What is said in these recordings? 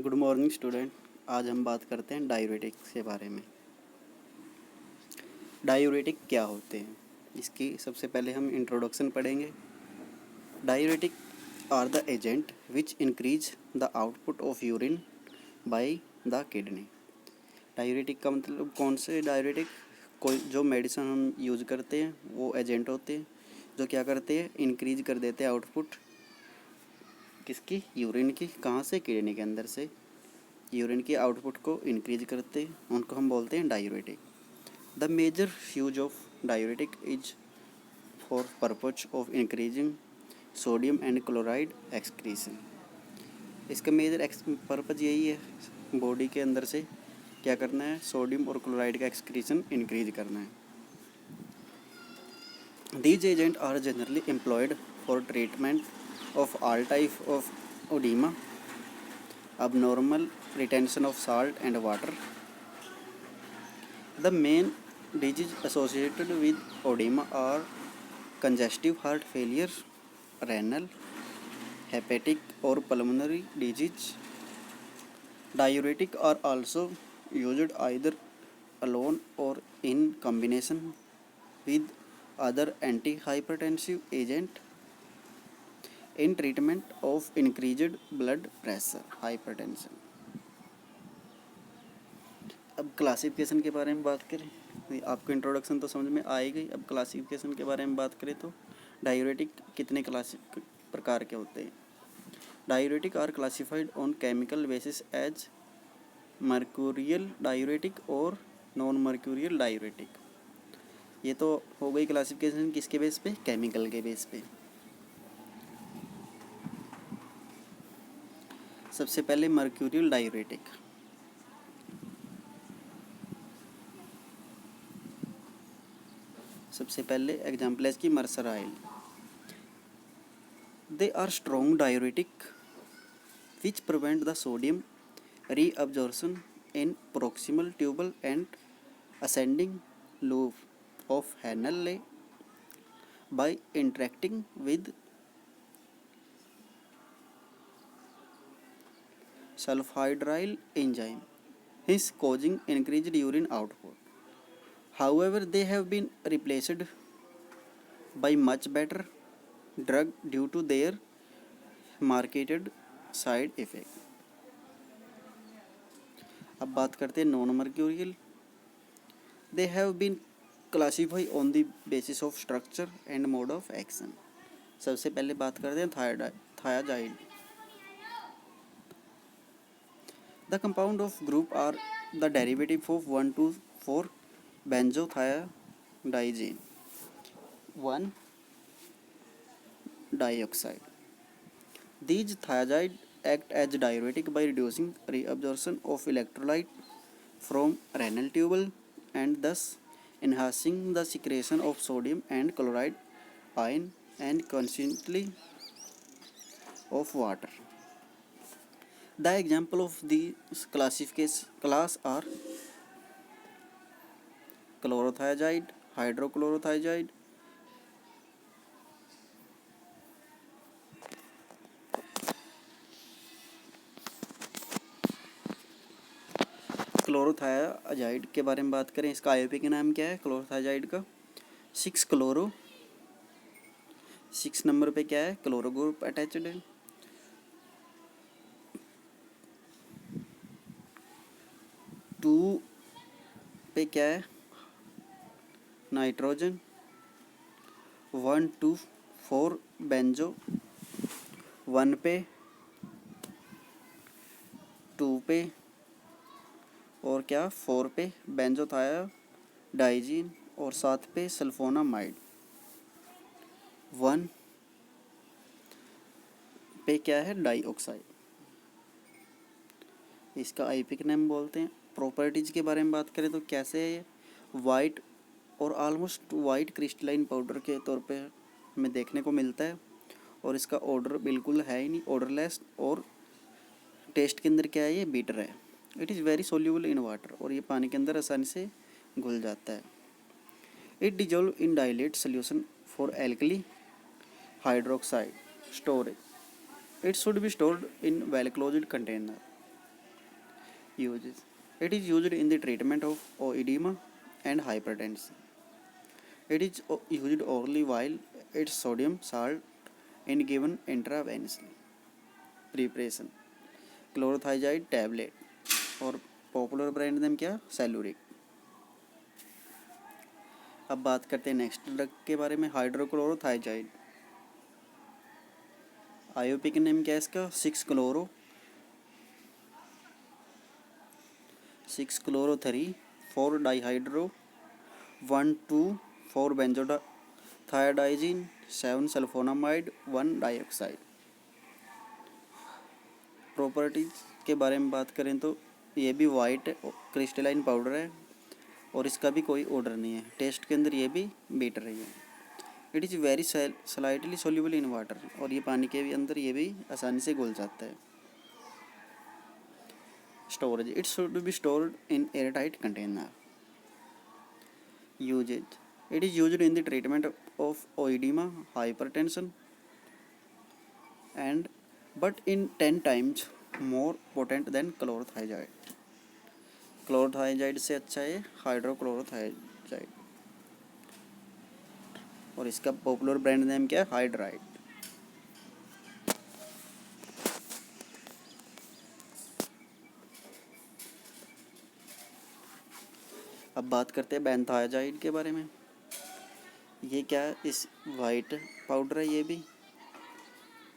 Good morning student. आज हम बात करते हैं डायूरेटिक्स के बारे में। डायूरेटिक क्या होते हैं, इसकी सबसे पहले हम इंट्रोडक्शन पढ़ेंगे। Diuretic are the agent which increase the output of urine by the kidney. Diuretic का मतलब कौन से डायूरेटिक, कोई जो मेडिसिन हम यूज़ करते हैं वो एजेंट होते हैं जो क्या करते हैं, इंक्रीज कर देते हैं आउटपुट किसकी, यूरिन की। कहाँ से? किडनी के अंदर से यूरिन की आउटपुट को इंक्रीज करते हैं, उनको हम बोलते हैं diuretic. The major use of diuretic is for purpose of increasing sodium and chloride excretion. इसका मेजर पर्पज यही है, बॉडी के अंदर से क्या करना है, सोडियम और क्लोराइड का एक्सक्रीशन इंक्रीज करना है। These agent are generally employed for treatment of all type of oedema, abnormal retention of salt and water. The main diseases associated with edema are congestive heart failure, renal, hepatic or pulmonary disease. Diuretics are also used either alone or in combination with other antihypertensive agents in treatment of increased blood pressure, hypertension. अब classification के बारे में बात करें, आपको introduction तो समझ में आ ही गई। अब क्लासिफिकेशन के बारे में बात करें तो डायूरेटिक कितने प्रकार के होते हैं। Diuretic are classified on chemical basis as mercurial diuretic और नॉन मर्क्यूरियल डायूरेटिक। ये तो हो गई क्लासिफिकेशन किसके बेस पे, केमिकल के बेस पे। सबसे पहले मर्क्यूरियल डायूरेटिक। सबसे पहले एग्जाम्पल है इसकी mersalyl. They are strong diuretic which prevent the sodium reabsorption in proximal tubal and ascending loop of Henle by interacting with sulfhydryl enzyme, hence causing increased urine output. However, they have been replaced by much better drug due to their marketed side effect. अब बात करते हैं non mercurial. They have been classified on the basis of structure and mode of action. सबसे पहले बात करते हैं thiazide. The compound of group are the derivative of 1,2,4 benzothiadiazine 1 dioxide. These thiazide act as diuretic by reducing reabsorption of electrolyte from renal tubule and thus enhancing the secretion of sodium and chloride ion and consequently of water. The example of these class are chlorothiazide, hydrochlorothiazide, क्लोरोथायाजाइड के बारे में बात करें, इसका आईयूपी का नाम क्या है क्लोरोथायाजाइड का, 6 क्लोरो। 6 नंबर पे क्या है, क्लोरो ग्रुप अटैच्ड है। 2 पे क्या है, नाइट्रोजन। 1, 2, 4 बेंजो। 1 पे, 2 पे और क्या 4 पे बेंजोथायाडाइजीन और 7 पे सल्फोनामाइड। 1 पे क्या है, डाइऑक्साइड। इसका आईपी का नाम बोलते हैं। प्रॉपर्टीज़ के बारे में बात करें तो कैसे है ये, वाइट और ऑलमोस्ट वाइट क्रिस्टलाइन पाउडर के तौर पे हमें देखने को मिलता है और इसका ऑर्डर बिल्कुल है ही नहीं, ऑर्डरलेस। और टेस्ट के अंदर क्या है, ये बीटर है। It is very soluble in water और ये पानी के अंदर आसानी से घुल जाता है। It dissolve in dilate solution for alkali hydroxide storage. It should be stored in well closed container. Uses. It is used in the treatment of edema and hypertension. It is used only while its sodium salt in given intravenously. Preparation. Chlorothiazide tablet और popular brand name क्या, Saluric. अब बात करते हैं next drug के बारे में, हाइड्रोक्लोरोथाइजाइड। IOP का नेम क्या है इसका, 6-क्लोरो 3 4 डाइहाइड्रो 1 2 4 बेंजोथायोडाइजिन 7 सल्फोनामाइड 1 डाइऑक्साइड। प्रॉपर्टीज के बारे में बात करें तो ये भी वाइट क्रिस्टलाइन पाउडर है और इसका भी कोई ऑर्डर नहीं है। टेस्ट के अंदर ये भी बीटर है। It is very slightly soluble in water, और ये पानी के भी अंदर ये भी आसानी से घुल जाता है। Storage, it should be stored in air tight container. Uses, it is used in the treatment of oedema, hypertension and but in 10 times more potent than chlorothiazide. Chlorothiazide से अच्छा है हाइड्रोक्लोरोथाइजाइड, और इसका पॉपुलर ब्रांड नेम क्या है, hydride. अब बात करते हैं बेंथाइजाइड के बारे में। ये क्या है, इस वाइट पाउडर है ये भी,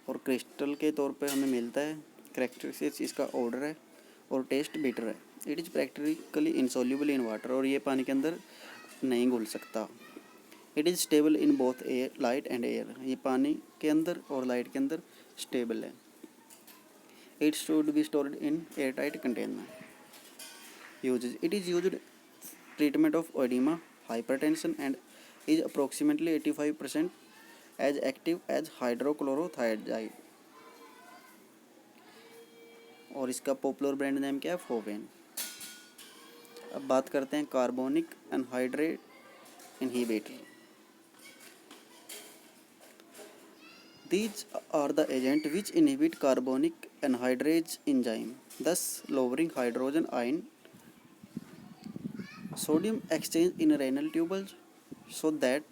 और क्रिस्टल के तौर पे हमें मिलता है। कैरेक्टरिस्टिक्स इसका ऑर्डर है और टेस्ट बिटर है। It is practically insoluble in water, और ये पानी के अंदर नहीं घुल सकता। It is stable in both air, light and air, ये पानी के अंदर और लाइट के अंदर स्टेबल है। It should be stored in air tight container. Uses, it is used treatment of oedema, hypertension and is approximately 85% as active as hydrochlorothiazide, और इसका पॉपुलर ब्रांड नेम क्या है, फोवेन। अब बात करते हैं carbonic anhydride inhibitor. These are the agent which inhibit carbonic anhydrase enzyme, thus lowering hydrogen ion sodium exchange in renal tubules, so that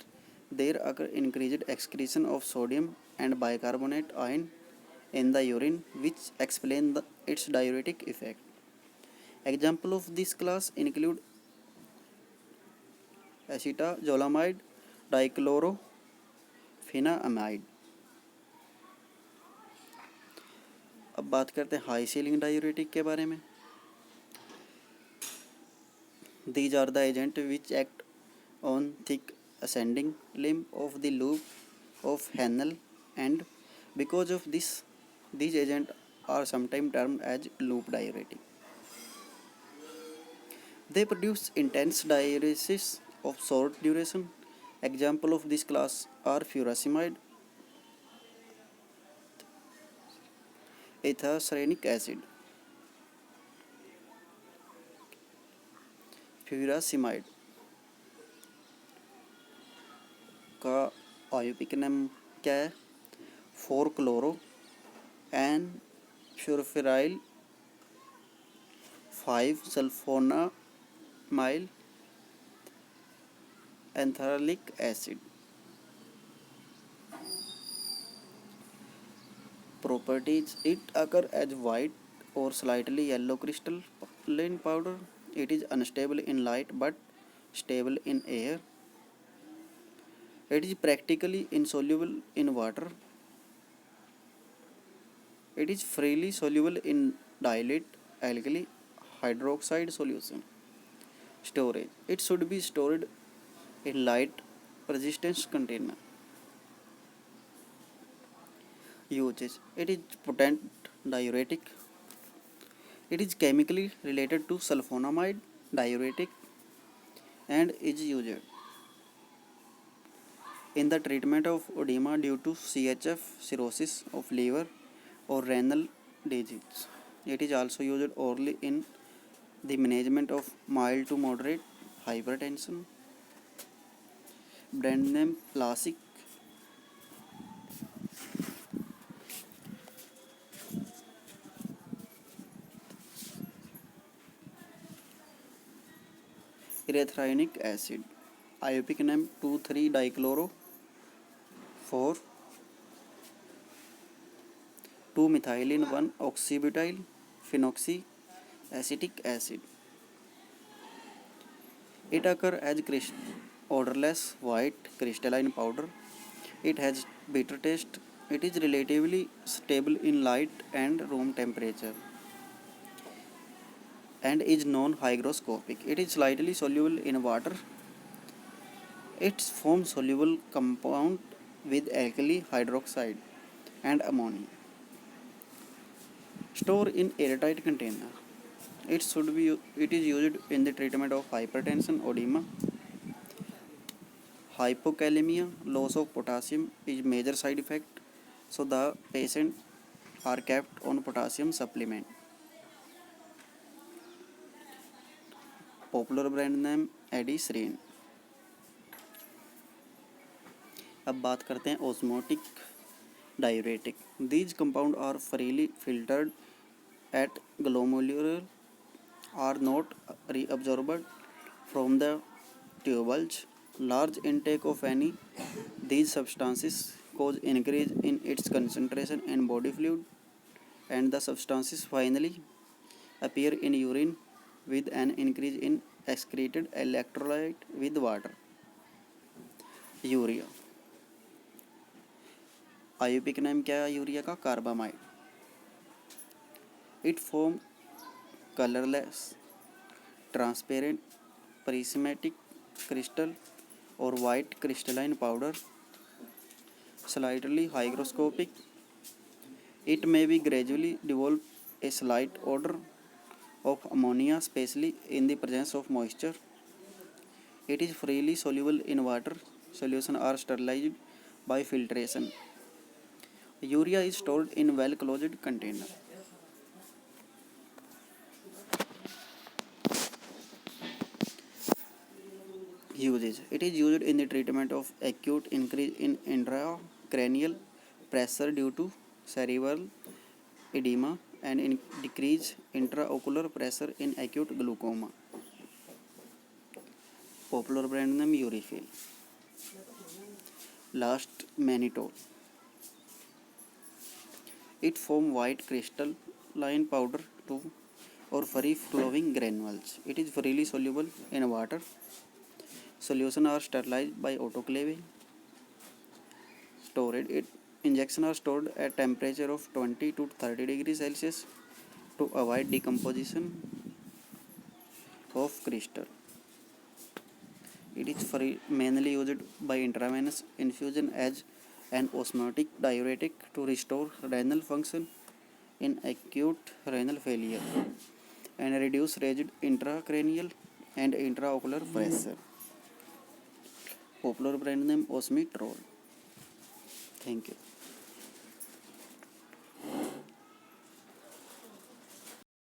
there occur increased excretion of sodium and bicarbonate ion in the urine, which explain its diuretic effect. Example of this class include acetazolamide, dichlorofenamide. अब बात करते हैं high ceiling diuretic के बारे में। These are the agents which act on thick ascending limb of the loop of Henle, and because of this, these agents are sometimes termed as loop diuretic. They produce intense diuresis of short duration. Example of this class are furosemide, ethacranic acid, furosemide का आईयूपी नाम क्या है, 4-क्लोरो N furfuryl 5 sulfonamyl anthranilic acid. Properties, it occur as white or slightly yellow crystalline powder. It is unstable in light but stable in air. It is practically insoluble in water. It is freely soluble in dilute alkali hydroxide solution. Storage, it should be stored in light resistance container. Uses, it is potent diuretic. It is chemically related to sulfonamide diuretic and is used in the treatment of edema due to CHF, cirrhosis of liver or renal disease. It is also used orally in the management of mild to moderate hypertension. Brand name Lasik. erythrinic acid. IUPAC name 2,3-dichloro 4 2-methylene 1-oxybutyl phenoxyacetic acid. It occurs as odorless white crystalline powder. It has bitter taste. It is relatively stable in light and room temperature and is non-hygroscopic. It is slightly soluble in water. It's foam soluble compound with alkali hydroxide and ammonia. Store in airtight container. It is used in the treatment of hypertension, edema, hypokalemia. Loss of potassium is major side effect, so the patient are kept on potassium supplement. Popular brand name एडिसरीन. अब बात करते हैं osmotic diuretic. These compounds are freely filtered at glomerular, are not reabsorbed from the tubules. Large intake of any these substances cause increase in its concentration in body fluid, and the substances finally appear in urine with an increase in excreted electrolyte with water. Urea. IUPAC name क्या है urea का? Carbamide. It form colourless, transparent, prismatic crystal और white crystalline powder, slightly hygroscopic. It may be gradually develop a slight odor of ammonia, especially in the presence of moisture. It is freely soluble in water. Solutions are sterilized by filtration. Urea is stored in well-closed container. Usage. It is used in the treatment of acute increase in intracranial pressure due to cerebral edema and in decrease intraocular pressure in acute glaucoma. Popular brand name Urifil. Last, mannitol. It forms white crystalline powder to or free flowing granules. It is freely soluble in water. Solutions are sterilized by autoclaving. Storage. Injections are stored at temperature of 20 to 30 degrees Celsius to avoid decomposition of crystal. It is mainly used by intravenous infusion as an osmotic diuretic to restore renal function in acute renal failure and reduce rigid intracranial and intraocular pressure. Popular brand name Osmitrol. Thank you.